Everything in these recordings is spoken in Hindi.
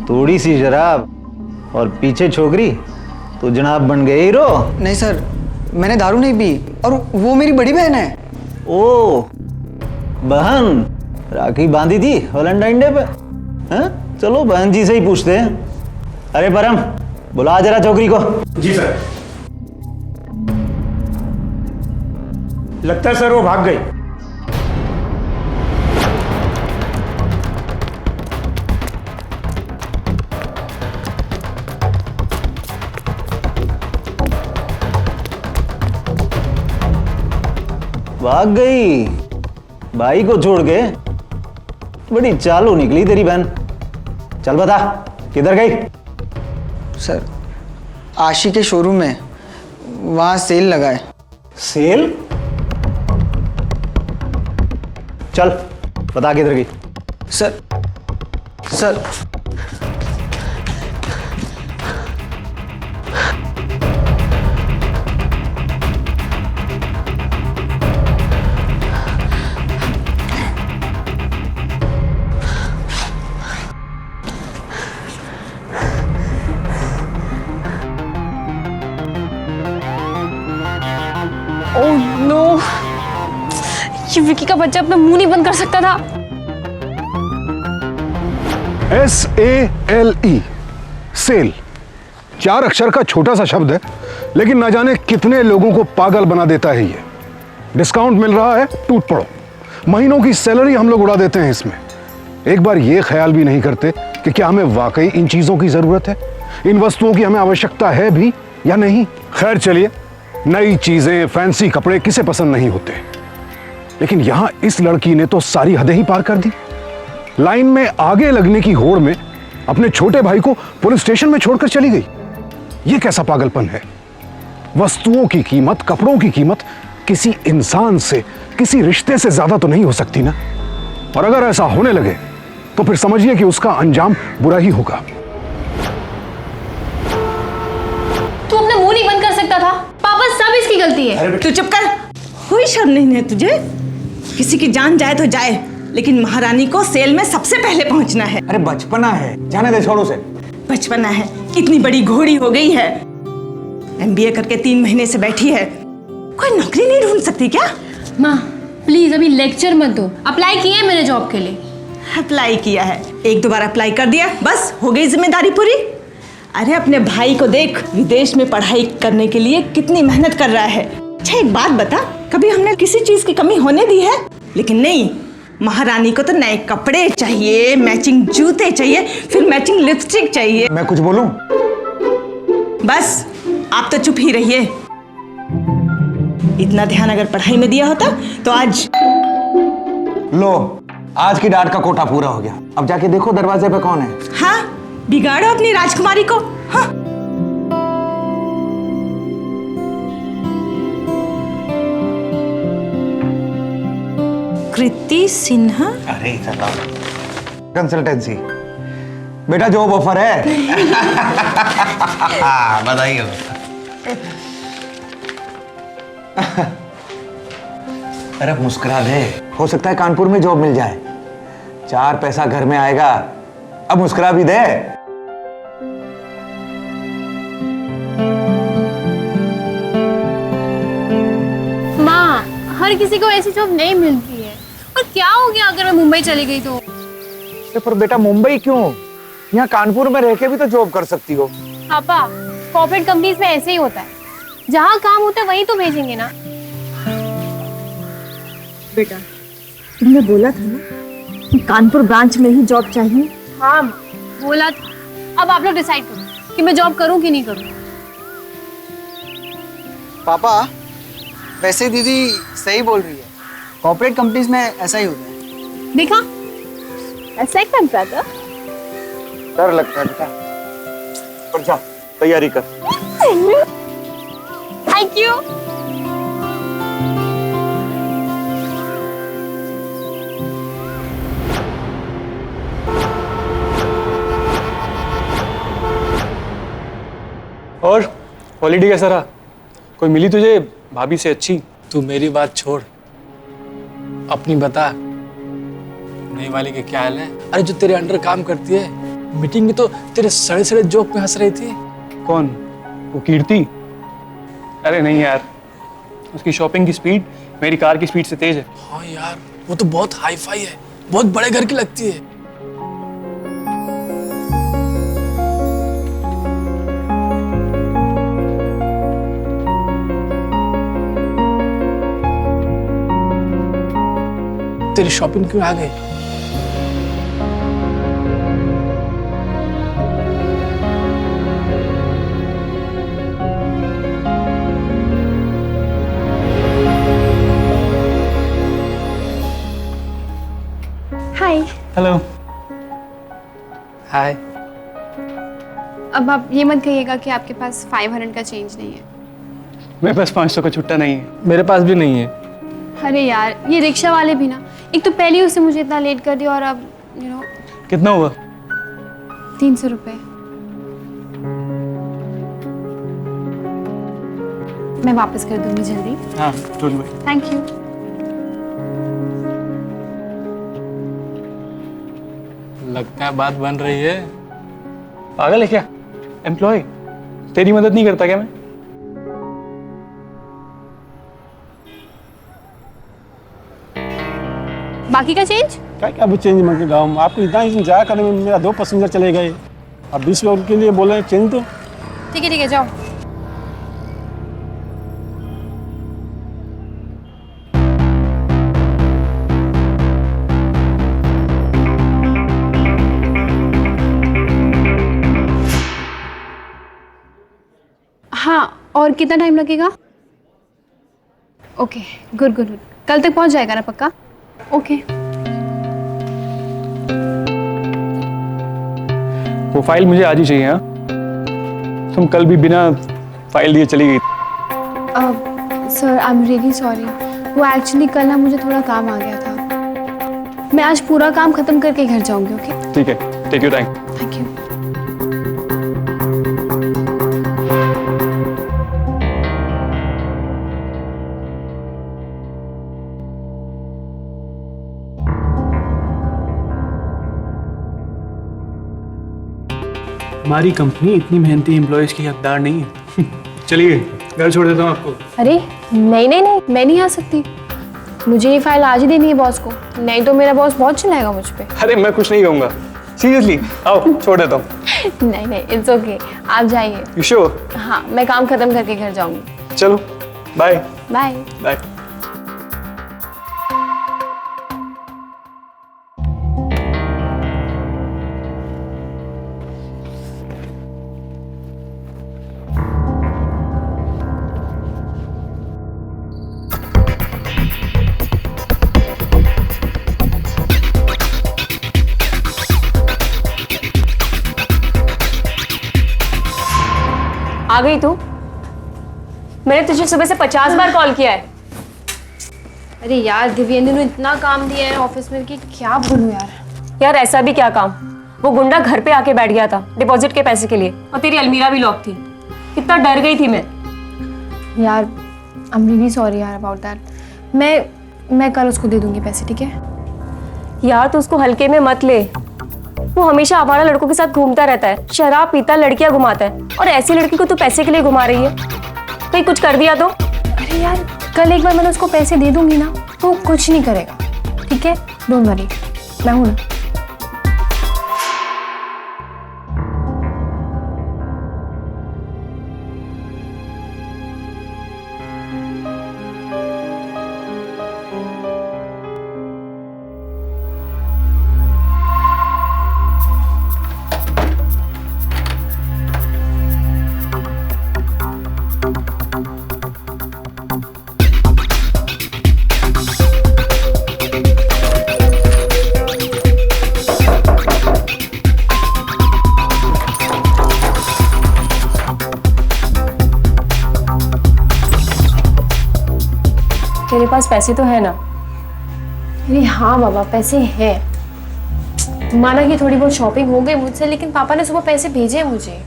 थोड़ी सी शराब और पीछे छोकरी तो जनाब बन गए हीरो। नहीं सर, मैंने दारू नहीं पी, और वो मेरी बड़ी बहन है। ओ बहन, राखी बांधी थी वैलेंटाइन डे पे? हैं? चलो बहन जी से ही पूछते हैं। अरे परम, बुला जरा छोकरी को। जी सर। लगता है सर वो भाग गई। भाग गई भाई को छोड़ के? बड़ी चालू निकली तेरी बहन। चल बता, किधर गई? सर, आशी के शोरूम में, वहां सेल लगा है। सेल? चल बता किधर गई? सर सर ओह नो, ये विकी का बच्चा अपना मुंह नहीं बंद कर सकता था। SALE, सेल 4 अक्षर का छोटा सा शब्द है, लेकिन न जाने कितने लोगों को पागल बना देता है। ये डिस्काउंट मिल रहा है, टूट पड़ो। महीनों की सैलरी हम लोग उड़ा देते हैं इसमें। एक बार ये ख्याल भी नहीं करते कि क्या हमें वाकई इन चीजों की जरूरत है, इन वस्तुओं की हमें आवश्यकता है भी या नहीं। खैर चलिए, नई चीजें, फैंसी कपड़े किसे पसंद नहीं होते, लेकिन यहां इस लड़की ने तो सारी हदें ही पार कर दी। लाइन में आगे लगने की होड़ में अपने छोटे भाई को पुलिस स्टेशन में छोड़कर चली गई। यह कैसा पागलपन है? वस्तुओं की कीमत, कपड़ों की कीमत किसी इंसान से, किसी रिश्ते से ज्यादा तो नहीं हो सकती ना। और अगर ऐसा होने लगे तो फिर समझिए कि उसका अंजाम बुरा ही होगा। तू अपना मुंह नहीं बंद कर सकता था? पापा, सब इसकी गलती है। तू चुप कर। कोई शर्म नहीं है तुझे? किसी की जान जाए तो जाए, लेकिन महारानी को सेल में सबसे पहले पहुंचना है। अरे बचपना है, जाने दे, छोड़ उसे। बचपना है, इतनी बड़ी घोड़ी हो गई है, MBA करके 3 महीने से बैठी है, कोई नौकरी नहीं ढूंढ सकती क्या? माँ प्लीज अभी लेक्चर मत दो। अप्लाई किया है मैंने जॉब के लिए। अप्लाई किया है, 1-2 बार अप्लाई कर दिया, बस हो गई जिम्मेदारी पूरी। अरे अपने भाई को देख, विदेश में पढ़ाई करने के लिए कितनी मेहनत कर रहा है। अच्छा एक बात बता, कभी हमने किसी चीज की कमी होने दी है? लेकिन नहीं, महारानी को तो नए कपड़े चाहिए, मैचिंग जूते चाहिए, फिर मैचिंग लिपस्टिक चाहिए। मैं कुछ बोलूं? बस आप तो चुप ही रहिए। इतना ध्यान अगर पढ़ाई में दिया होता तो आज। लो, आज की डांट का कोटा पूरा हो गया। अब जाके देखो दरवाजे पे कौन है। हाँ, बिगाड़ो अपनी राजकुमारी को। हाँ। कृति सिन्हा। अरे कंसल्टेंसी बेटा, जॉब ऑफर है। बधाई हो। अरे मुस्कुरा दे, हो सकता है कानपुर में जॉब मिल जाए, 4 पैसा घर में आएगा। अब मुस्कुरा भी दे। माँ, हर किसी को ऐसी जॉब नहीं मिलती है। और क्या हो गया अगर मैं मुंबई चली गई तो? पर बेटा मुंबई क्यों, यहाँ कानपुर में रह के भी तो जॉब कर सकती हो। पापा, कॉर्पोरेट कंपनीज में ऐसे ही होता है, जहाँ काम होता है वहीं तो भेजेंगे ना। बेटा, तुमने बोला था ना कि कानपुर ब्रांच में ही जॉब चाहिए। हाँ बोला था। अब आप लोग डिसाइड करो कि मैं जॉब करूँ कि नहीं करूँ। पापा, वैसे दीदी सही बोल रही है, कॉर्पोरेट कंपनीज में ऐसा ही होता है। देखा, ऐसा ही करता था। डर लगता है बेटा, पर जा तैयारी कर। Thank you. और हॉलीडे कैसा रहा? कोई मिली तुझे भाभी से अच्छी? तू मेरी बात छोड़, अपनी बता। नई वाली के क्या हाल है? अरे जो तेरे अंडर काम करती है, मीटिंग में तो तेरे सड़े सड़े जोक में हंस रही थी। कौन? वो कीर्ति? अरे नहीं यार, उसकी शॉपिंग की स्पीड मेरी कार की स्पीड से तेज है। हाँ यार, वो तो बहुत हाई फाई है, बहुत बड़े घर की लगती है। तेरी शॉपिंग क्यों आ गई? हाय। हेलो। हाय। अब आप ये मत कहिएगा कि आपके पास 500 का चेंज नहीं है। मेरे पास 500 का छुट्टा नहीं है। मेरे पास भी नहीं है। अरे यार, ये रिक्शा वाले भी ना, एक तो पहले ही उसने मुझे इतना लेट कर दिया और अब कितना हुआ? 300 रुपये। मैं वापस कर दूंगी जल्दी। हाँ, डोंट वरी। Thank you. लगता है बात बन रही है। पागल है क्या? एम्प्लॉय, तेरी मदद नहीं करता क्या मैं? बाकी का चेंज? क्या अभी चेंज मांगे गाँव? आपको इतना ही जाया करने में मेरा 2 पैसेंजर चले गए, अब 20 रुपये के लिए बोल रहे हैं चेंज दो। ठीक है जाओ। हाँ, और कितना टाइम लगेगा? Okay, good good good. कल तक पहुंच जाएगा ना पक्का? ओके। वो फाइल मुझे आज ही चाहिए। हाँ, तुम कल भी बिना फाइल दिए चली गई। Sir, I am really sorry. वो एक्चुअली कल ना मुझे थोड़ा काम आ गया था। मैं आज पूरा काम खत्म करके घर जाऊंगी। ओके? ठीक है, take your time. Thank you. हमारी कंपनी इतनी मेहनती एम्प्लॉयज की हकदार नहीं है। चलिए, घर छोड़ देता हूँ आपको। अरे नहीं नहीं नहीं, मैं नहीं आ सकती। मुझे ये फाइल आज ही देनी है बॉस को, नहीं तो मेरा बॉस बहुत चिल्लाएगा मुझ पे। अरे मैं कुछ नहीं कहूँगा, सीरियसली। आओ, छोड़ देता हूँ। नहीं नहीं, इट्स ओके, आप जाइए। You sure? हाँ, मैं काम खत्म करके घर जाऊंगी। चलो, बाय। Bye bye. आ गई तू? मैंने तुझे सुबह से 50 बार कॉल किया है। अरे यार, दिव्येंदु ने इतना काम दिया है ऑफिस में कि क्या बोलूं यार। यार ऐसा भी क्या काम, वो गुंडा घर पे आके बैठ गया था डिपॉजिट के पैसे के लिए, और तेरी अलमीरा भी लॉक थी। कितना डर गई थी मैं। यार आई एम रियली सॉरी यार अबाउट दैट। मैं कल उसको दे दूंगी पैसे, ठीक है? यार तो उसको हल्के में मत ले, वो हमेशा आवारा लड़कों के साथ घूमता रहता है, शराब पीता, लड़कियां घुमाता है, और ऐसी लड़की को तू पैसे के लिए घुमा रही है। कहीं कुछ कर दिया तो? अरे यार, कल एक बार मैंने उसको पैसे दे दूंगी ना तो कुछ नहीं करेगा, ठीक है? डोंट वरी, मैं हूं ना। तेरे पास पैसे तो है ना? अरे हाँ बाबा, पैसे हैं। माना कि थोड़ी बहुत शॉपिंग हो गई मुझसे, लेकिन पापा ने सुबह पैसे भेजे हैं मुझे,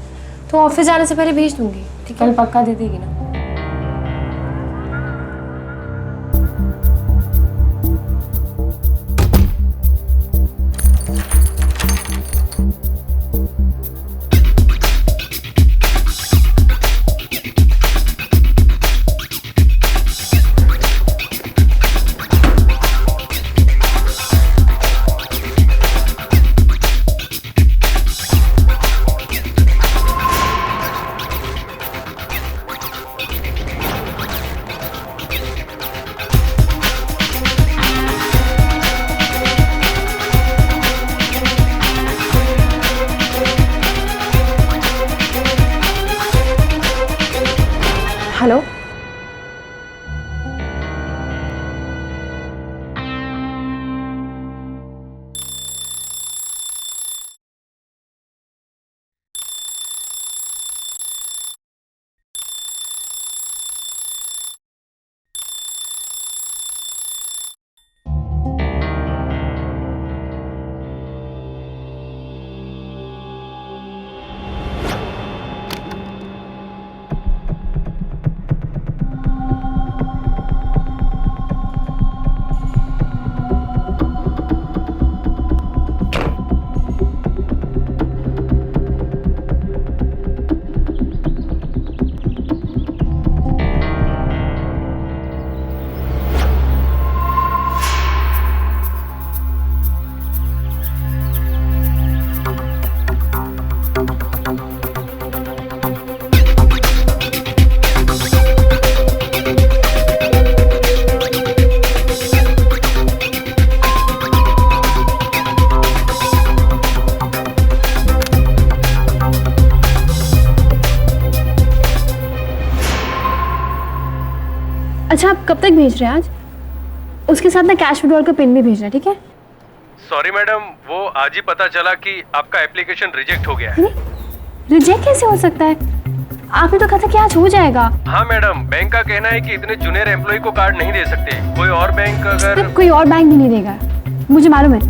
तो ऑफिस जाने से पहले भेज दूंगी, ठीक है? कल पक्का दे देगी ना? आप कब तक भेज रहे हैं आज? उसके साथ ना कैश विड्रॉल का पिन भी भेजना, ठीक है? सॉरी मैडम, वो आज ही पता चला कि आपका एप्लीकेशन रिजेक्ट हो गया है। रिजेक्ट कैसे हो सकता है? आपने तो कहा था कि आज हो जाएगा। हाँ मैडम, बैंक का कहना है कि इतने जूनियर एम्प्लॉय को कार्ड नहीं दे सकते। कोई और बैंक अगर कोई और बैंक भी नहीं देगा, मुझे मालूम है।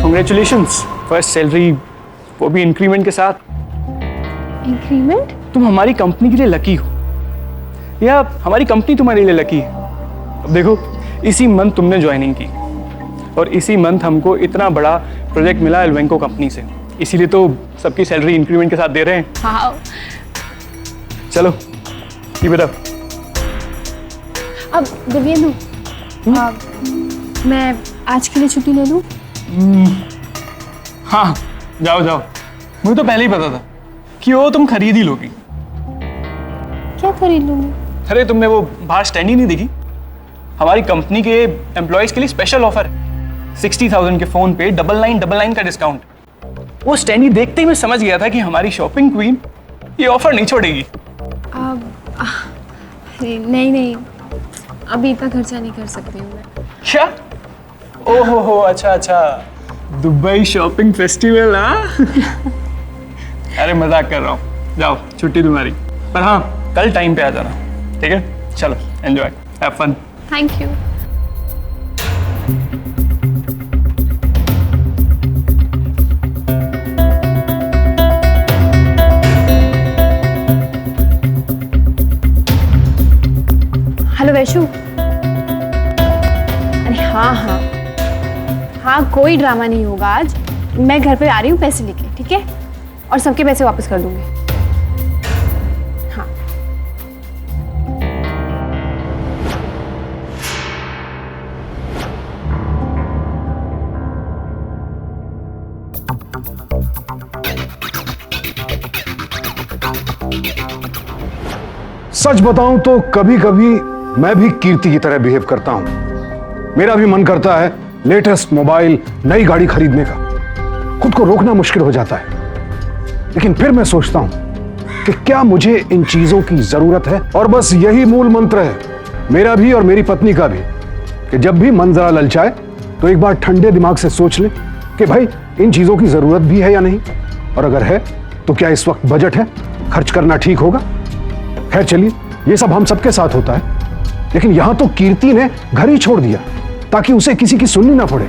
कांग्रेचुलेशंस, फर्स्ट सैलरी, वो भी इंक्रीमेंट के साथ। इंक्रीमेंट? तुम हमारी कंपनी के लिए लकी हो, या हमारी कंपनी तुम्हारे लिए लकी है। अब देखो, इसी मंथ तुमने ज्वाइनिंग की और इसी मंथ हमको इतना बड़ा प्रोजेक्ट मिला एल्वेंको कंपनी से, इसीलिए तो सबकी सैलरी इंक्रीमेंट के साथ दे रहे हैं। हाँ। चलो ये बताओ। अब दिव्येंदु, मैं आज के लिए छुट्टी ले लूं? हाँ जाओ जाओ, मुझे तो पहले ही पता था कि वो तुम खरीद ही लोगी। क्या खरीद लूंगी? अरे तुमने वो बाहर स्टैंड ही नहीं देखी? हमारी कंपनी के एम्प्लॉयज के लिए स्पेशल ऑफर है, 60,000 के फोन पे 9999 का डिस्काउंट। वो स्टैंड ही देखते ही मैं समझ गया था कि हमारी शॉपिंग क्वीन ये ऑफर नहीं छोड़ेगी। नहीं, अभी इतना खर्चा नहीं कर सकती हूँ मैं। क्या? ओहो हो, अच्छा, दुबई शॉपिंग फेस्टिवल। हाँ अरे मजाक कर रहा हूँ, जाओ छुट्टी तुम्हारी, पर हाँ कल टाइम पे आ जाना, ठीक है? चलो enjoy, have fun. Thank you. Hello Vaishu. अरे हाँ, कोई ड्रामा नहीं होगा आज। मैं घर पे आ रही हूँ पैसे लेके, ठीक है? और सबके पैसे वापस कर दूंगी। हाँ। सच बताऊं तो कभी कभी मैं भी कीर्ति की तरह बिहेव करता हूं। मेरा भी मन करता है लेटेस्ट मोबाइल, नई गाड़ी खरीदने का। खुद को रोकना मुश्किल हो जाता है, लेकिन फिर मैं सोचता हूं कि क्या मुझे इन चीजों की जरूरत है। और बस यही मूल मंत्र है मेरा भी और मेरी पत्नी का भी, कि जब भी मन जरा ललचाए तो एक बार ठंडे दिमाग से सोच ले कि भाई इन चीजों की जरूरत भी है या नहीं, और अगर है तो क्या इस वक्त बजट है, खर्च करना ठीक होगा। खैर चलिए, ये सब हम सबके साथ होता है, लेकिन यहां तो कीर्ति ने घर ही छोड़ दिया ताकि उसे किसी की सुननी ना पड़े।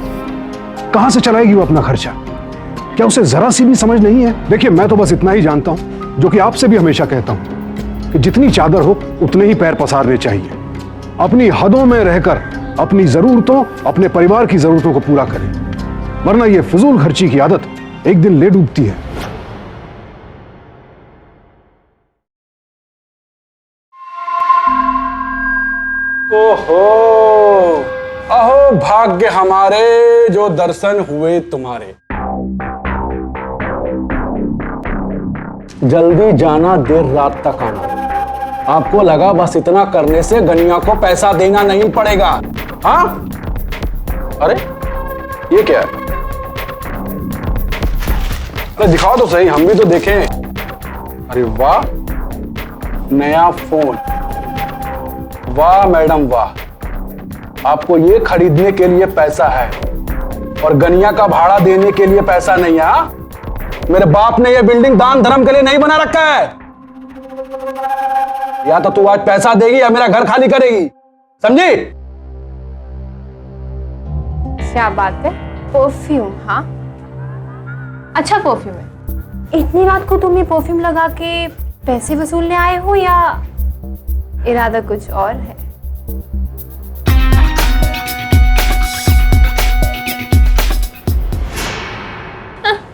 कहां से चलाएगी वो अपना खर्चा? क्या उसे जरा सी भी समझ नहीं है? देखिए, मैं तो बस इतना ही जानता हूं, जो कि आपसे भी हमेशा कहता हूं, कि जितनी चादर हो उतने ही पैर पसारने चाहिए। अपनी हदों में रहकर अपनी जरूरतों, अपने परिवार की जरूरतों को पूरा करें, वरना ये फजूल खर्ची की आदत एक दिन ले डूबती है। ओहो, अहो भाग्य हमारे जो दर्शन हुए तुम्हारे। जल्दी जाना, देर रात तक आना। आपको लगा बस इतना करने से गनिया को पैसा देना नहीं पड़ेगा? हाँ? अरे ये क्या है? अरे दिखाओ तो सही, हम भी तो देखें। अरे वाह, नया फोन। वाह मैडम वाह, आपको ये खरीदने के लिए पैसा है और गनिया का भाड़ा देने के लिए पैसा नहीं है? हाँ? मेरे बाप ने ये बिल्डिंग दान धर्म के लिए नहीं बना रखा है। या तो तू आज पैसा देगी या मेरा घर खाली करेगी, समझी? क्या बात है? परफ्यूम? हाँ, अच्छा परफ्यूम है। इतनी रात को तुम ये परफ्यूम लगा के पैसे वसूलने आए हो या इरादा कुछ और है?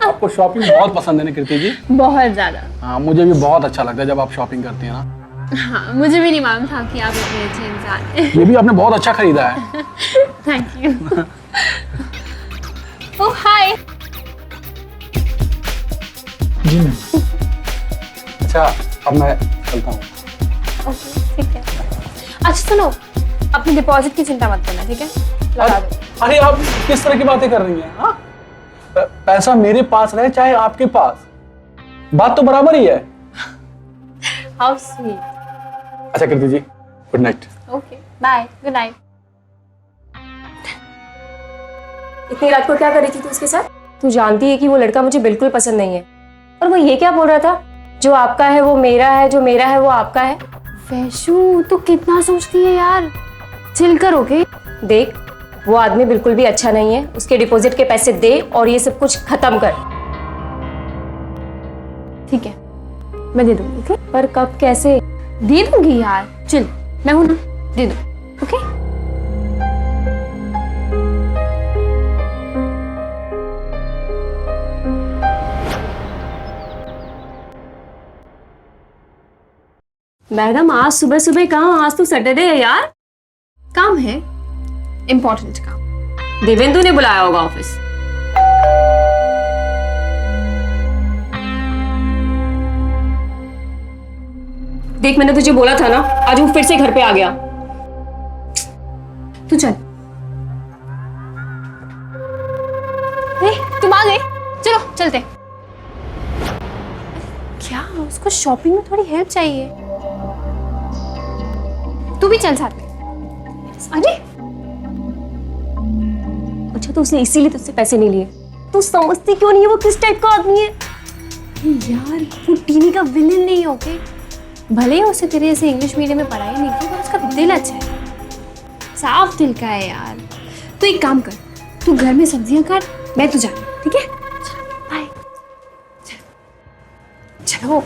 आपको शॉपिंग बहुत पसंद है ना कीर्ति जी? बहुत ज्यादा। हाँ, मुझे भी बहुत अच्छा लगता है जब आप शॉपिंग करती हैं ना। हाँ, मुझे भी नहीं मालूम था कि आप इतने अच्छे इंसान हैं। ये भी आपने बहुत अच्छा खरीदा है। Thank you. Oh hi. जी मैम। अच्छा, अब मैं चलता हूँ। ओके, ठीक है। अच्छा सुनो, अपनी डिपॉजिट की चिंता मत करना, ठीक है? लगा दो। अरे आप किस तरह की बातें कर रही हैं? हाँ, पैसा मेरे पास रहे चाहे आपके पास, बात तो बराबर ही है। How sweet. अच्छा Kriti ji, good night. Okay bye, good night. इतनी रात को क्या करी थी तू उसके साथ? तू जानती है कि वो लड़का मुझे बिल्कुल पसंद नहीं है। और वो ये क्या बोल रहा था, जो आपका है वो मेरा है, जो मेरा है वो आपका है। वैशु तू कितना सोचती है यार, चिल कर। ओके देख, वो आदमी बिल्कुल भी अच्छा नहीं है। उसके डिपॉजिट के पैसे दे और ये सब कुछ खत्म कर। ठीक है, मैं दे दूंगी। ओके पर कब, कैसे? दे दूंगी यार, चिल, मैं हूं ना, दे दो। ओके मैडम आज सुबह सुबह कहाँ? आज तो सैटरडे है यार। काम है, इम्पोर्टेंट काम। देवेंदु ने बुलाया होगा ऑफिस। देख, मैंने तुझे बोला था ना, आज वो फिर से घर पे आ गया। तू चल। तुम आ गए, चलो चलते। क्या उसको शॉपिंग में थोड़ी हेल्प चाहिए, तू भी चल साथ में। अरे अच्छा, तो उसने इसीलिए तुझसे पैसे नहीं लिए। तू समझती क्यों नहीं है वो किस टाइप का आदमी है? यार वो टीनी का विलेन नहीं हो के, भले ही उसे तेरे जैसे इंग्लिश मीडियम में पढ़ाई नहीं की, पर उसका दिल अच्छा है, साफ दिल का है यार। तो एक काम कर, तू घर में सब्जियां काट, मैं तो जाती हूँ, ठीक है? बाय। चलो।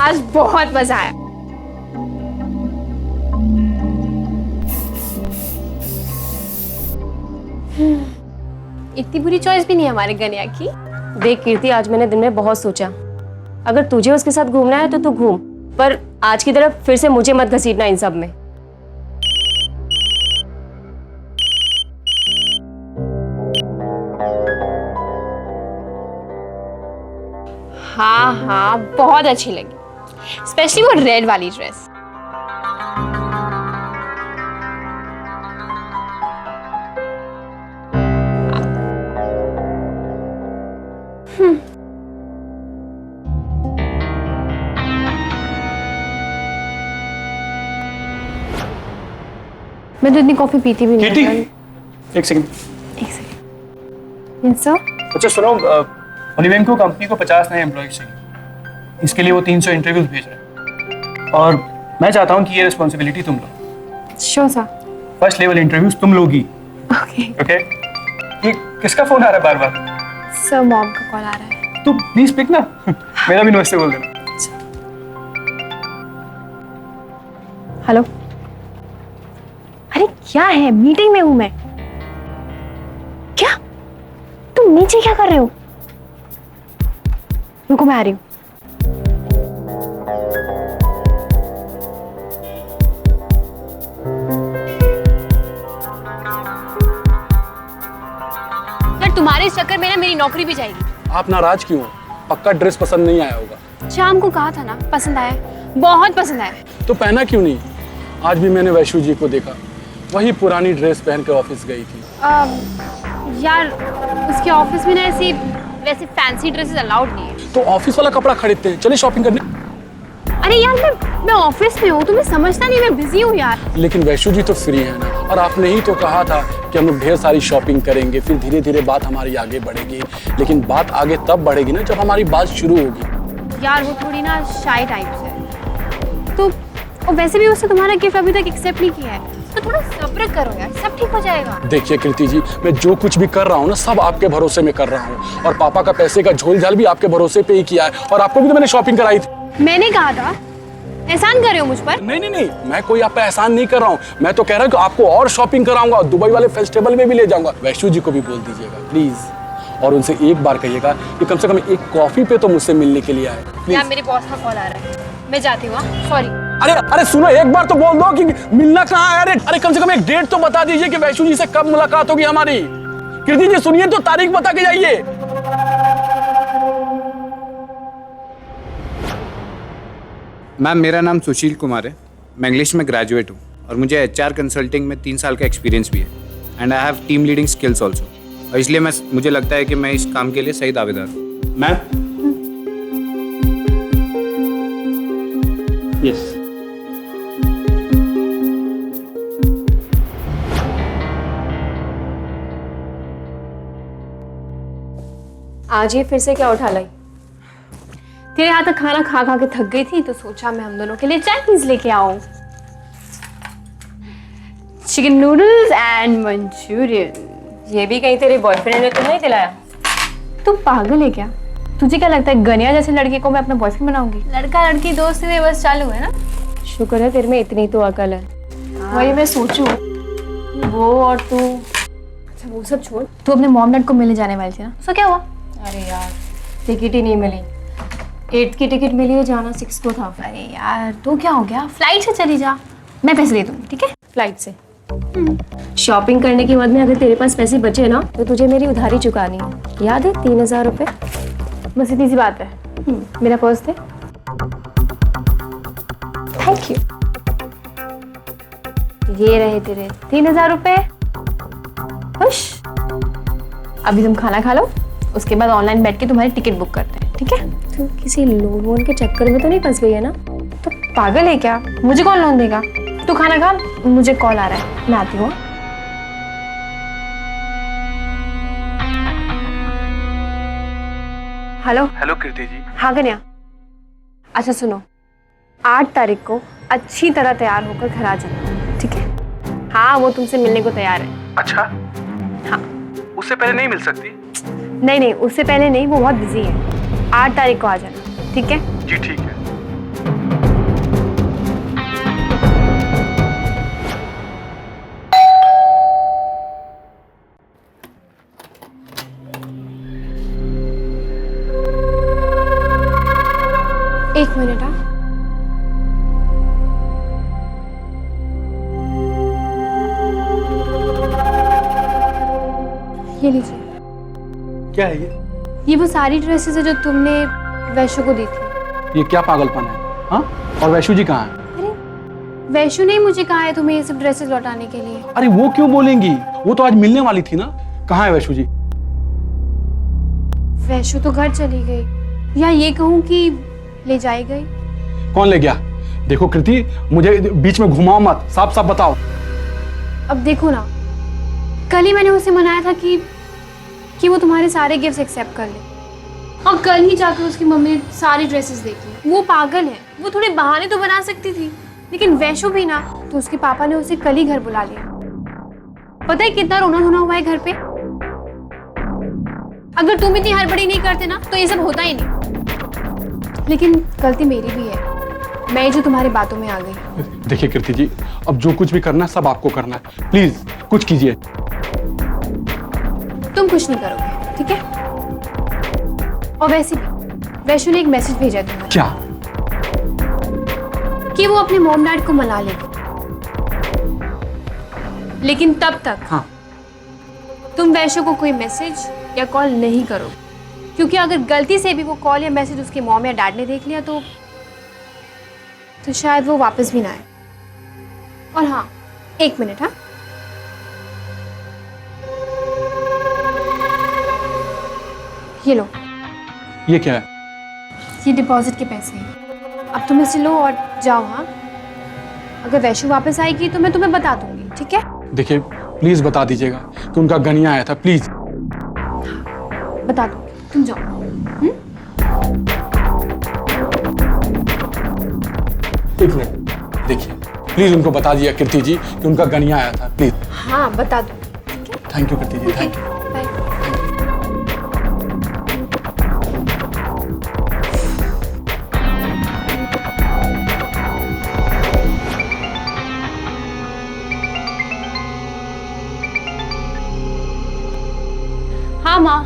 आज बहुत मजा आया। इतनी बुरी चॉइस भी नहीं है हमारे गनिया की। देख कीर्ति, आज मैंने दिन में बहुत सोचा, अगर तुझे उसके साथ घूमना है तो तू घूम, पर आज की तरफ फिर से मुझे मत घसीटना इन सब में। हाँ हाँ, बहुत अच्छी लगी, स्पेशली वो रेड वाली ड्रेस। मैं तो इतनी कॉफी पीती भी नहीं। एक सेकंड। Yes sir. अच्छा सुनो, ओलिवेंको कंपनी को 50 नए एम्प्लॉयज चाहिए। इसके लिए वो 300 इंटरव्यूज भेज रहे हैं और मैं चाहता हूँ कि ये रिस्पॉन्सिबिलिटी तुम लो। Sure sir. First level interviews तुम लोगी। ओके। ओके। ये किसका फोन आ रहा है बार बार? सर मॉम का कॉल आ रहा है। तू प्लीज पिक ना। मेरा भी नमस्ते बोल देना। हेलो। अरे क्या है, मीटिंग में हूं मैं। क्या तुम नीचे क्या कर रहे हो? रुको मैं आ रही हूँ। यार तुम्हारे इस चक्कर में ना मेरी नौकरी भी जाएगी। आप नाराज क्यों हो? पक्का ड्रेस पसंद नहीं आया होगा। शाम को कहा था ना, पसंद आया, बहुत पसंद आया। तो पहना क्यों नहीं? आज भी मैंने वैशु जी को देखा, वही पुरानी ड्रेस पहन के ऑफिस गई थी। यार उसके ऑफिस में ना ऐसी वैसे फैंसी ड्रेसेस अलाउड नहीं है। तो ऑफिस वाला कपड़ा खरीदते हैं, चलिए शॉपिंग करने। अरे यार मैं ऑफिस में हूँ, तुम्हें समझता नहीं, मैं बिजी हूँ यार। लेकिन वैशु जी तो फ्री है ना, और आपने ही तो कहा था कि हम लोग ढेर सारी शॉपिंग करेंगे, फिर धीरे धीरे बात हमारी आगे बढ़ेगी। लेकिन बात आगे तब बढ़ेगी ना जब हमारी बात शुरू होगी। यार वो थोड़ी ना शाई टाइप है, तो और वैसे भी उसने तुम्हारा गिफ्ट अभी तक एक्सेप्ट नहीं किया है, तो थोड़ा सब्र करो यार, सब ठीक हो जाएगा। देखिए कृति जी, मैं जो कुछ भी कर रहा हूँ ना, सब आपके भरोसे में कर रहा हूँ, और पापा का पैसे का झोल झाल भी आपके भरोसे पे ही किया है, और आपको भी तो मैंने शॉपिंग कराई थी। मैंने कहा था एहसान कर रहे हो मुझ पर? नहीं नहीं नहीं, मैं कोई आप पे एहसान नहीं कर रहा हूँ, मैं तो कह रहा हूँ कि आपको और शॉपिंग कराऊंगा, दुबई वाले फेस्टिवल में भी ले जाऊंगा। वैशु जी को भी बोल दीजिएगा प्लीज, और उनसे एक बार कहिएगा कि कम से कम एक कॉफी पे तो मुझसे मिलने के लिए आए। यार मेरे बॉस का कॉल आ रहा है, मैं जाती हूँ, सॉरी। अरे अरे सुनो, एक बार तो बोल दो कि मिलना कहाँ है। अरे कम से कम एक डेट तो बता दीजिए कि वैशु जी से कब मुलाकात होगी हमारी। कृति जी सुनिए तो, तारीख बता के जाइए। मैम मेरा नाम सुशील कुमार है, मैं इंग्लिश में ग्रेजुएट हूँ और मुझे HR कंसल्टिंग में 3 साल का एक्सपीरियंस भी है and I have team leading skills also, और इसलिए मुझे लगता है कि मैं इस काम के लिए सही दावेदार हूँ। मैम यस आज ये फिर से क्या उठा लाई? तेरे हाथ का खाना खा खा के थक गई थी तो सोचा मैं हम दोनों के लिए चाइनीज लेके आऊं। Chicken noodles and Manchurian. ये भी कहीं तेरे बॉयफ्रेंड ने तुम्हें दिलाया? तू पागल है क्या? तुझे क्या लगता है गनिया जैसे लड़के को मैं अपना बॉयफ्रेंड बनाऊंगी? लड़का लड़की दोस्ती में बस चालू है ना। शुक्र है तेरे में इतनी तो अकल है। वही मैं सोचूं वो और तू। अच्छा वो सब छोड़, तू अपने मॉम डैड को मिलने जाने वाली थी ना, उसका क्या हुआ? अरे यार टिकट ही नहीं मिली। 8 की टिकट मिली है, जाना 6 को था। अरे यार तो क्या हो गया, फ्लाइट से चली जा, मैं पैसे दे दूंगी। ठीक है? फ्लाइट से शॉपिंग करने के बाद में अगर तेरे पास पैसे बचे ना तो तुझे मेरी उधारी चुकानी है, याद है? 3000 रुपये। बस इतनी सी बात है। मेरा पर्स दे। Thank you. ये रहे तेरे 3000 रुपए। खुश? अभी तुम खाना खा लो, उसके बाद ऑनलाइन बैठ के तुम्हारी टिकट बुक करते हैं। ठीक है? तू किसी लोन वोन के चक्कर में तो नहीं फंस गई है ना? तो पागल है क्या? मुझे कौन लोन देगा? तू खाना खा, मुझे कॉल आ रहा है, मैं आती हूँ। हेलो हेलो कीर्ति जी। हाँ कन्या। अच्छा सुनो, 8 तारीख को अच्छी तरह तैयार होकर घर आ जाना। ठीक है? हाँ वो तुमसे मिलने को तैयार है। अच्छा हाँ। उससे पहले नहीं मिल सकती? नहीं नहीं उससे पहले नहीं, वो बहुत बिजी है। 8 तारीख को आ जाना। ठीक है? जी ठीक है। एक मिनट। हाँ ये लीजिए। क्या है ये वो सारी ड्रेसेस है जो तुमने वैशु को दी थी। ये क्या पागलपन है? हाँ? और वैशु जी कहाँ है? अरे वैशु ने ही मुझे कहा है तुम्हें ये सब ड्रेसेस लौटाने के लिए। अरे वो क्यों बोलेंगी, वो तो आज मिलने वाली थी ना। कहाँ है वैशु जी? वैशु तो घर चली गई, या ये कहूँ कि ले जाई गई। कौन ले गया? देखो कृति, मुझे बीच में घुमाओ मत, साफ साफ बताओ। अब देखो ना, कल ही मैंने उसे मनाया था कि वो तुम्हारे सारे गिफ्ट्स एक्सेप्ट कर ले, और कल ही जाकर उसकी मम्मी ने सारी ड्रेसेस देखी। वो पागल है, वो थोड़े बहाने तो बना सकती थी, लेकिन वैशु भी ना, तो उसके पापा ने उसे कल ही घर बुला लिया। पता है कितना रोना धोना हुआ है घर पे। अगर तुम इतनी हड़बड़ी नहीं करते ना तो ये सब होता ही नहीं। लेकिन गलती मेरी भी है, मैं जो तुम्हारी बातों में आ गई। देखिए कीर्ति जी, अब जो कुछ भी करना है सब आपको करना है, प्लीज कुछ कीजिए। तुम कुछ नहीं करोगे, ठीक है? और वैसे भी वैशु ने एक मैसेज भेजा है तुम्हें। क्या? कि वो अपने मॉम डैड को मना लेगी, लेकिन तब तक हाँ। तुम वैशु को कोई मैसेज या कॉल नहीं करोगे, क्योंकि अगर गलती से भी वो कॉल या मैसेज उसके मॉम या डैड ने देख लिया तो शायद वो वापस भी ना आए। और हाँ, 1 मिनट। हाँ ये लो। ये क्या है? ये डिपॉजिट के पैसे हैं, अब तुम इसे लो और जाओ। हाँ, अगर वैशु वापस आएगी तो मैं तुम्हें बता दूंगी, ठीक है? देखिए प्लीज बता दीजिएगा कि उनका गनिया आया था, प्लीज। बता दूंगी, तुम जाओ। एक मिनट, देखिए प्लीज उनको बता दिया कीर्ति जी कि उनका गनिया आया था, प्लीज। हाँ बता दूंगी। Thank you Kirti ji, thank you. हाँ माँ।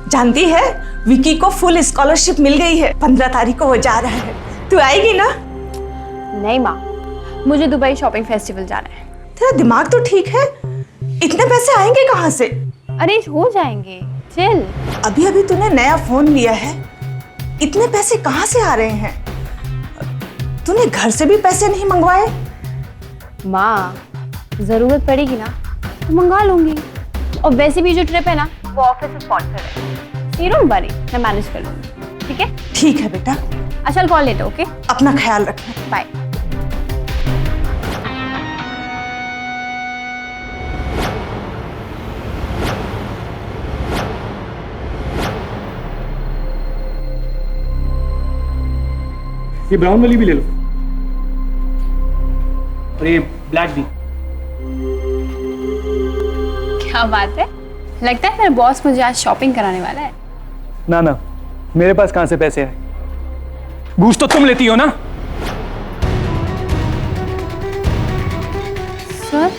जानती है, विकी को फुल स्कॉलरशिप मिल गई है। 15 तारीख को वो जा रहा है, तू आएगी ना? नहीं माँ, मुझे दुबई शॉपिंग फेस्टिवल जाना है। तेरा दिमाग तो ठीक है, इतने पैसे आएंगे कहाँ से? अरेंज हो जाएंगे, चल। अभी अभी तूने नया फोन लिया है, इतने पैसे कहाँ से आ रहे हैं? तूने घर से भी पैसे नहीं मंगवाए? माँ, जरूरत पड़ेगी ना तो मंगा लूंगी। और वैसे भी जो ट्रिप है ना वो ऑफिस से स्पॉन्सर है। यू डोंट वरी, मैं मैनेज कर लूंगी। ठीक है? ठीक है बेटा, अच्छा कॉल लेटर। ओके, अपना ख्याल रखना। बाय। ये ब्राउन वाली भी ले लो और ये ब्लैक भी। क्या बात है, लगता है मेरा बॉस मुझे आज शॉपिंग कराने वाला है। ना ना, मेरे पास कहां से पैसे आए? घूस तो तुम लेती हो ना। सर,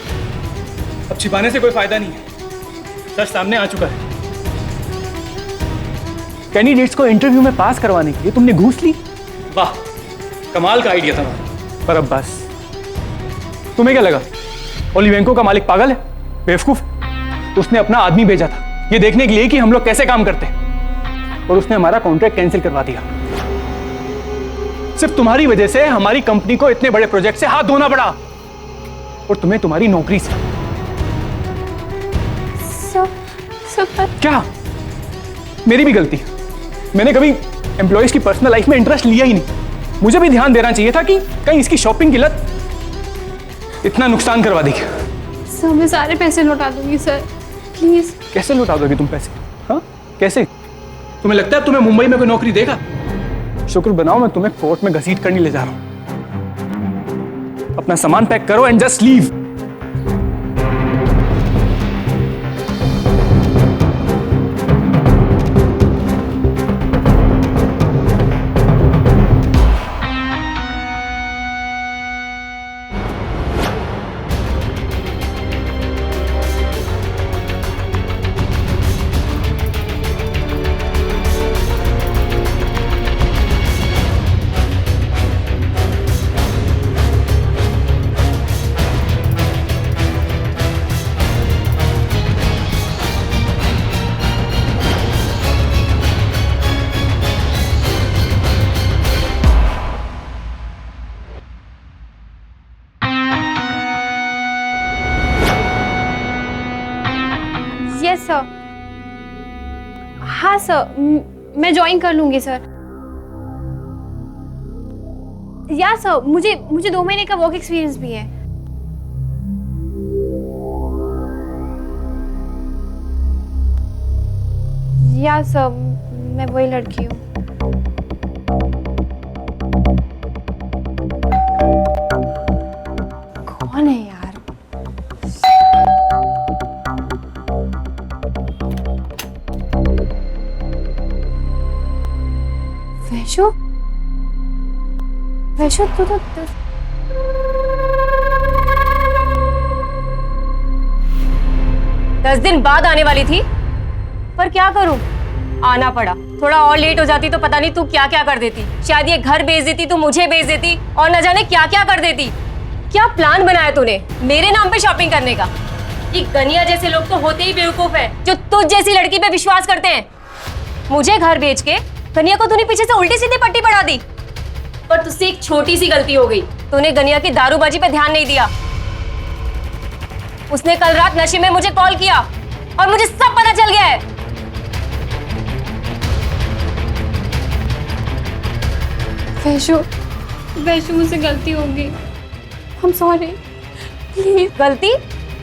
अब छिपाने से कोई फायदा नहीं है, सच सामने आ चुका है। कैंडिडेट्स को इंटरव्यू में पास करवाने के लिए तुमने घूस ली। वाह, कमाल का आइडिया था। पर अब बस, तुम्हें क्या लगा ओलिवेंको का मालिक पागल है, बेवकूफ? उसने अपना आदमी भेजा था ये देखने के लिए कि हम लोग कैसे काम करते हैं, और उसने हमारा कॉन्ट्रैक्ट कैंसिल करवा दिया। सिर्फ तुम्हारी वजह से हमारी कंपनी को इतने बड़े प्रोजेक्ट से हाथ धोना पड़ा, और तुम्हें तुम्हारी नौकरी से। क्या? मेरी भी गलती, मैंने कभी एम्प्लॉयज की पर्सनल लाइफ में इंटरेस्ट लिया ही नहीं। मुझे भी ध्यान देना चाहिए था कि कहीं इसकी शॉपिंग की लत इतना नुकसान करवा देगी। सर, मैं सारे पैसे लौटा दूंगी सर, प्लीज। कैसे लौटा दोगे तुम पैसे? हाँ, कैसे? तुम्हें लगता है तुम्हें मुंबई में कोई नौकरी देगा? शुक्र बनाओ मैं तुम्हें कोर्ट में घसीट करने ले जा रहा हूं। अपना सामान पैक करो and just leave. Yes sir. हाँ सर, मैं ज्वाइन कर लूंगी सर। या सर, मुझे 2 महीने का वर्क एक्सपीरियंस भी है। या सर, मैं वही लड़की हूँ। कौन है यार? वैशु, वैशु तू तो 10 दिन बाद आने वाली थी, पर क्या करूं, आना पड़ा। थोड़ा और लेट हो जाती तो पता नहीं तू क्या क्या कर देती। शायद ये घर भेज देती, तू मुझे भेज देती, और न जाने क्या क्या कर देती। क्या प्लान बनाया तूने मेरे नाम पे शॉपिंग करने का? ये गनिया जैसे लोग तो होते ही बेवकूफ हैं, जो तुझ जैसी लड़की पे विश्वास करते हैं। मुझे घर भेज के गनिया को तूने पीछे से उल्टी सीधी पट्टी पड़ा दी। पर तुझसे एक छोटी सी गलती हो गई, तूने गनिया की दारूबाजी पे ध्यान नहीं दिया। उसने कल रात नशे में मुझे कॉल किया और मुझे सब पता चल गया है। वैशु, मुझसे गलती हो गई। I'm sorry, please. गलती?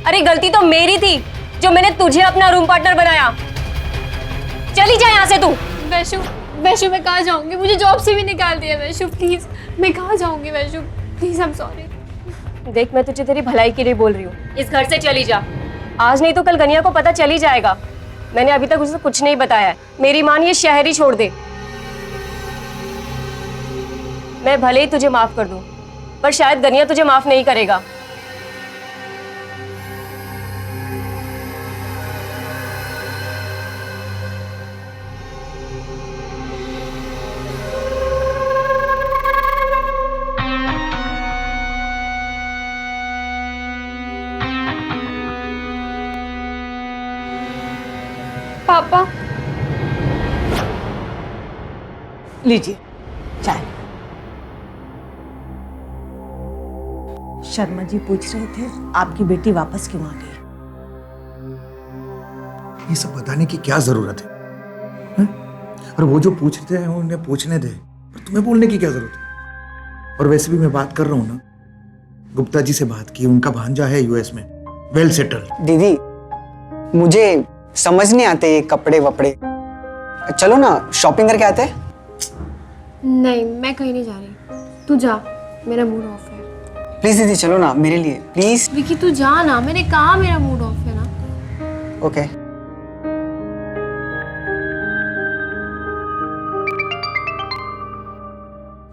अरे गलती तो मेरी थी, जो मैंने तुझे अपना रूम पार्टनर बनाया। चली जा यहाँ से तू। वैशु, मैं कहाँ जाऊंगी? मुझे जॉब से भी निकाल दिया। वैशु प्लीज, मैं कहाँ जाऊंगी? Vaishu please, I'm sorry। देख, मैं तुझे तेरी भलाई के लिए बोल रही हूँ, इस घर से चली जा। आज नहीं तो कल गनिया को पता चल ही जाएगा। मैंने अभी तक उसे कुछ नहीं बताया है। मेरी मान ये शहर ही छोड़ दे। मैं भले ही तुझे माफ कर दूं, पर शायद गनिया तुझे माफ नहीं करेगा। पापा, लीजिए चाय। शर्मा जी पूछ रहे थे आपकी बेटी वापस क्यों आ गई। ये सब बताने की क्या जरूरत है, हैं? और वो जो पूछते हैं उन्हें पूछने दे, और तुम्हें बोलने की क्या जरूरत है। और वैसे भी मैं बात कर रहा हूँ ना, गुप्ता जी से बात की, उनका भांजा है यूएस में, वेल सेटल्ड। दीदी मुझे समझ नहीं आते ये कपड़े वपड़े, चलो ना शॉपिंग करके आते हैं। नहीं, मैं कहीं नहीं जा रही, तू जा, मेरा मूड ऑफ है। प्लीज दीदी चलो ना मेरे लिए, प्लीज। विकी तू जा ना, मैंने कहा मेरा मूड ऑफ है ना। Okay.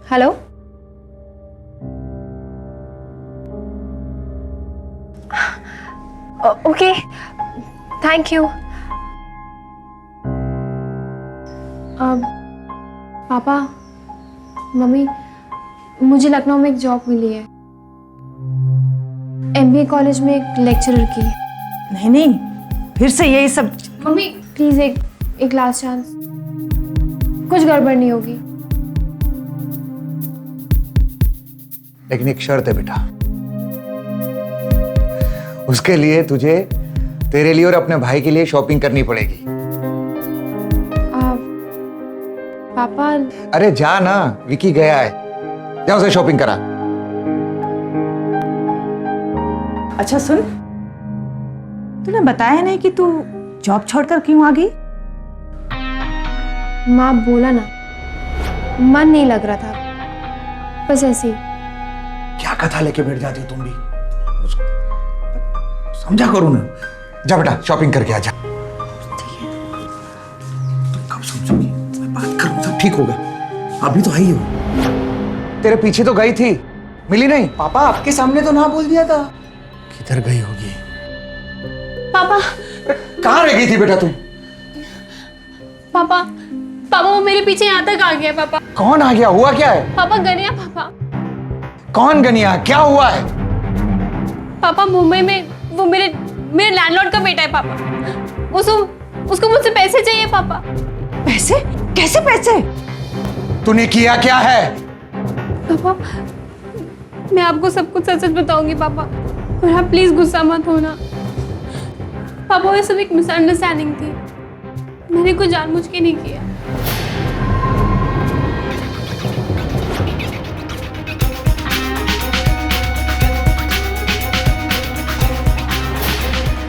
Hello, okay, thank you. Papa mummy, मुझे लखनऊ में एक जॉब मिली है, एमबीए कॉलेज में एक लेक्चरर की। नहीं नहीं, फिर से यही सब। मम्मी प्लीज एक लास्ट चांस, कुछ गड़बड़ नहीं होगी। लेकिन एक शर्त है बेटा, उसके लिए तुझे तेरे लिए और अपने भाई के लिए शॉपिंग करनी पड़ेगी। पापा अरे जा ना, विकी गया है, जा उसे शॉपिंग करा। अच्छा सुन, तूने बताया नहीं कि तू जॉब छोड़कर क्यों आ गई। माँ बोला ना, मन नहीं लग रहा था, बस ऐसे ही। क्या कथा लेके बैठ जाती हो तुम भी, समझा करो ना। जा बेटा शॉपिंग करके आ जा। तुम कब समझोगी, मैं बात करूं सब ठीक होगा, अभी तो आई हो। तेरे पीछे तो गई थी, मिली नहीं। पापा आपके सामने तो ना बोल दिया था। किधर गई होगी। पापा कहाँ रह गई थी बेटा तुम। पापा पापा वो मेरे पीछे यहाँ तक आ गया। पापा कौन आ गया, हुआ क्या है। पापा गनिया। पापा कौन गनिया, क्या हुआ है। पापा मुंबई में वो मेरे लैंडलॉर्ड का बेटा है। पापा उसको मुझसे पैसे चाहिए। पापा पैसे, कैसे पैसे। तूने किया क्या है। पापा मैं आपको सब कुछ सच सच बताऊंगी पापा, और आप प्लीज गुस्सा मत होना। पापा ये सब एक मिसअंडरस्टैंडिंग थी, मैंने कुछ जानबूझ के नहीं किया।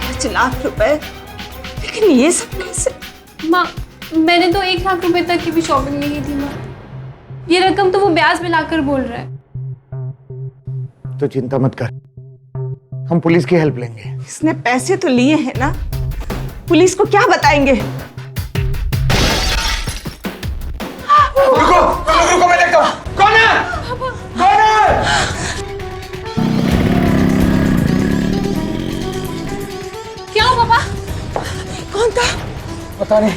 ₹5 लाख, लेकिन ये सब कैसे। माँ मैंने तो 1 लाख रुपए तक की भी शॉपिंग नहीं की थी माँ, ये रकम तो वो ब्याज मिलाकर बोल रहा है। तो चिंता मत कर, हम पुलिस की हेल्प लेंगे। इसने पैसे तो लिए हैं ना, पुलिस को क्या बताएंगे। रुको रुको, मैं देखता हूँ। कौन है, कौन है। क्या हो पापा। कौन था पता नहीं,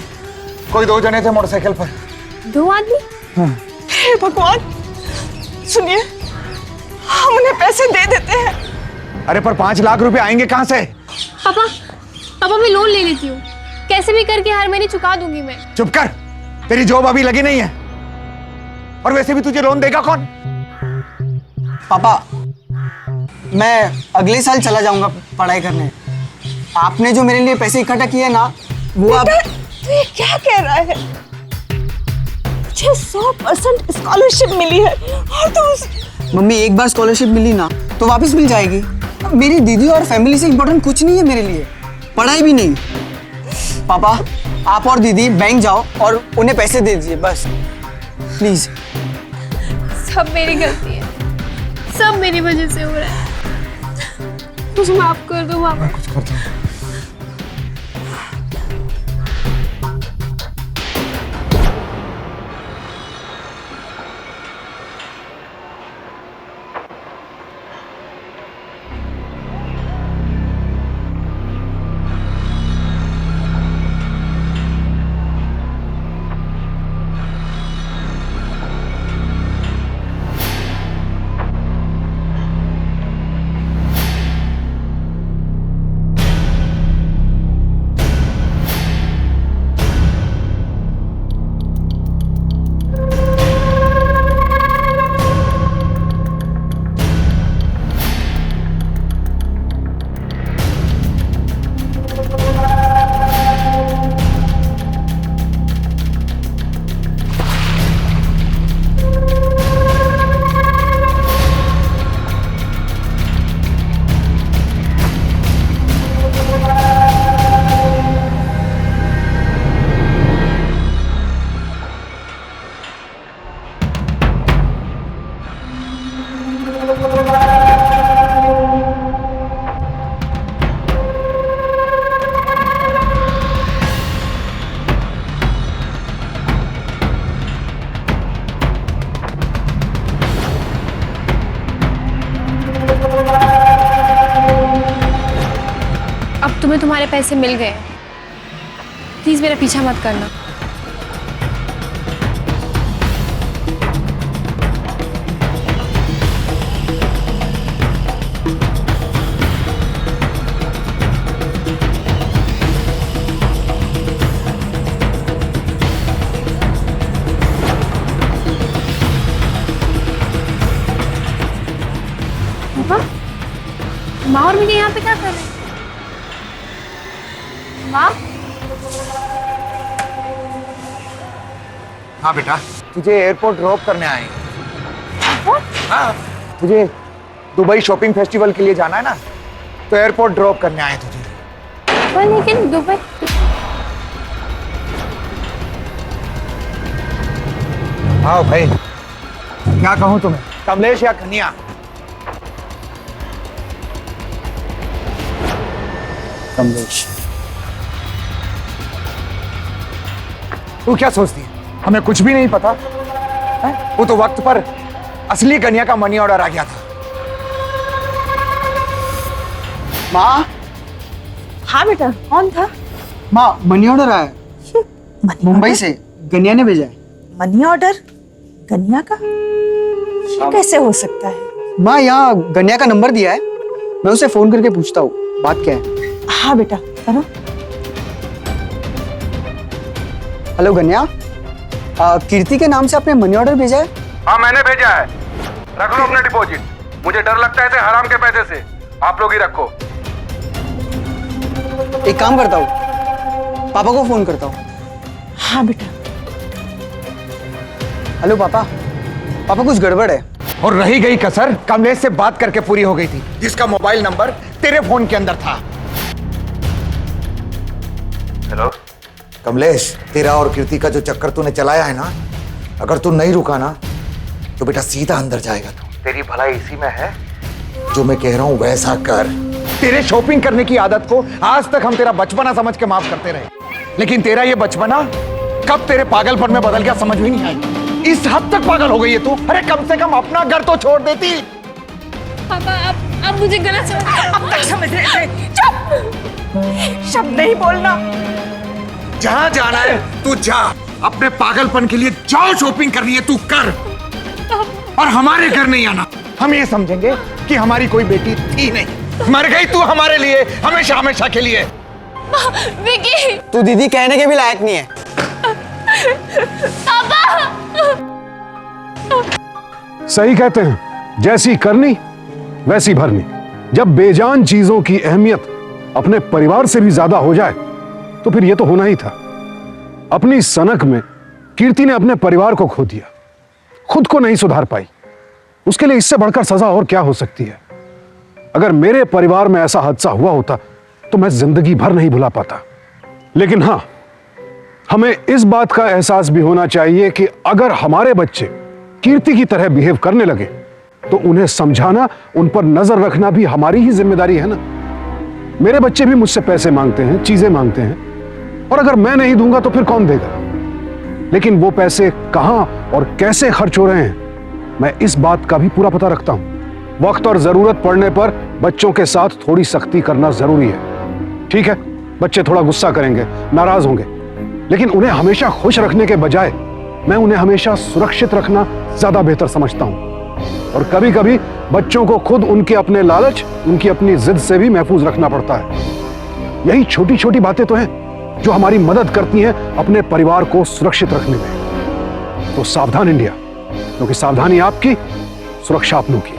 कोई 2 जने थे मोटरसाइकिल पर। 2 आदमी। हे भगवान, सुनिए हम उन्हें पैसे दे देते हैं। अरे पर 5 लाख रुपए आएंगे कहाँ से। पापा मैं लोन ले लेती हूँ, कैसे भी करके हर महीने चुका दूंगी मैं। चुप कर, तेरी जॉब अभी लगी नहीं है, और वैसे भी तुझे लोन देगा कौन। पापा मैं अगले साल चला जाऊंगा पढ़ाई करने। आपने जो मेरे लिए पैसे इकट्ठा किए ना, वो अब। तू ये क्या कह रहा है। मुझे 100% स्कॉलरशिप मिली है, और तू। मम्मी एक बार स्कॉलरशिप मिली ना तो वापस मिल जाएगी। मेरी दीदी और फैमिली से इम्पोर्टेंट कुछ नहीं है मेरे लिए, पढ़ाई भी नहीं। पापा आप और दीदी बैंक जाओ और उन्हें पैसे दे दीजिए बस, प्लीज। सब मेरी गलती है, सब मेरी वजह से हो रहा है, मुझे माफ कर दो पापा। कुछ करता हूँ। तुम्हें तुम्हारे पैसे मिल गए। प्लीज मेरा पीछा मत करना। माँ और मुझे यहाँ पे क्या कर रहे हैं? माँ? हाँ बेटा, तुझे एयरपोर्ट ड्रॉप करने आए हैं। हाँ, तुझे दुबई शॉपिंग फेस्टिवल के लिए जाना है ना, तो एयरपोर्ट ड्रॉप करने आए तुझे। पर लेकिन दुबई। हाँ भाई, क्या कहूँ तुम्हें, कमलेश या कन्या? कमलेश। तू क्या सोचती है, हमें कुछ भी नहीं पता है? वो तो वक्त पर असली कन्या का मनी ऑर्डर आ गया था। माँ। हाँ बेटा, कौन था? माँ, मनी ऑर्डर आया है मुंबई से, गनिया ने भेजा है। मनी ऑर्डर गनिया का? ये कैसे हो सकता है? माँ, यहाँ गनिया का नंबर दिया है, मैं उसे फोन करके पूछता हूँ बात क्या है। हाँ बेटा, करो। हेलो गनिया, कीर्ति के नाम से आपने मनी ऑर्डर भेजा है? हाँ मैंने भेजा है, रख लो अपना डिपॉजिट। मुझे डर लगता है हराम के पैसे से, आप लोग ही रखो। एक काम करता हूँ, पापा को फोन करता हूँ। हाँ बेटा। हेलो पापा, पापा कुछ गड़बड़ है। और रही गई कसर कमलेश से बात करके पूरी हो गई थी, जिसका मोबाइल नंबर तेरे फोन के अंदर था। हेलो कमलेश, तेरा और कीर्ति का जो चक्कर तूने चलाया है ना, अगर तू नहीं रुका ना तो बेटा सीधा अंदर जाएगा तू। तेरी भलाई इसी में है, जो मैं कह रहा हूं वैसा कर। तेरे शॉपिंग करने की आदत को आज तक हम तेरा बचपना समझ के माफ करते रहे, लेकिन तेरा ये बचपना कब तेरे पागलपन में बदल गया समझ में नहीं आई। इस हद तक पागल हो गई है तू। अरे कम से कम अपना घर तो छोड़ देती। पापा आप मुझे गलत अब तक समझ रहे थे। चुप, शब्द नहीं बोलना। जहां जाना है तू जा, अपने पागलपन के लिए जाओ, शॉपिंग करनी है तू कर, और हमारे घर नहीं आना। हम ये समझेंगे कि हमारी कोई बेटी थी नहीं, मर गई तू हमारे लिए, हमेशा हमेशा के लिए। विकी, तू दीदी कहने के भी लायक नहीं है। पापा। सही कहते हैं, जैसी करनी वैसी भरनी। जब बेजान चीजों की अहमियत अपने परिवार से भी ज्यादा हो जाए तो फिर यह तो होना ही था। अपनी सनक में कीर्ति ने अपने परिवार को खो दिया, खुद को नहीं सुधार पाई। उसके लिए इससे बढ़कर सजा और क्या हो सकती है? अगर मेरे परिवार में ऐसा हादसा हुआ होता तो मैं जिंदगी भर नहीं भुला पाता। लेकिन हां, हमें इस बात का एहसास भी होना चाहिए कि अगर हमारे बच्चे कीर्ति की तरह बिहेव करने लगे तो उन्हें समझाना, उन पर नजर रखना भी हमारी ही जिम्मेदारी है ना। मेरे बच्चे भी मुझसे पैसे मांगते हैं, चीजें मांगते हैं, और अगर मैं नहीं दूंगा तो फिर कौन देगा? लेकिन वो पैसे कहां और कैसे खर्च हो रहे हैं, मैं इस बात का भी पूरा पता रखता हूं। वक्त और जरूरत पड़ने पर बच्चों के साथ थोड़ी सख्ती करना जरूरी है। ठीक है, बच्चे थोड़ा गुस्सा करेंगे, नाराज होंगे, लेकिन उन्हें हमेशा खुश रखने के बजाय मैं उन्हें हमेशा सुरक्षित रखना ज्यादा बेहतर समझता हूं। और कभी कभी बच्चों को खुद उनके अपने लालच, उनकी अपनी जिद से भी महफूज रखना पड़ता है। यही छोटी छोटी बातें तो हैं जो हमारी मदद करती हैं अपने परिवार को सुरक्षित रखने में। तो सावधान इंडिया, क्योंकि सावधानी आपकी, सुरक्षा अपनों की।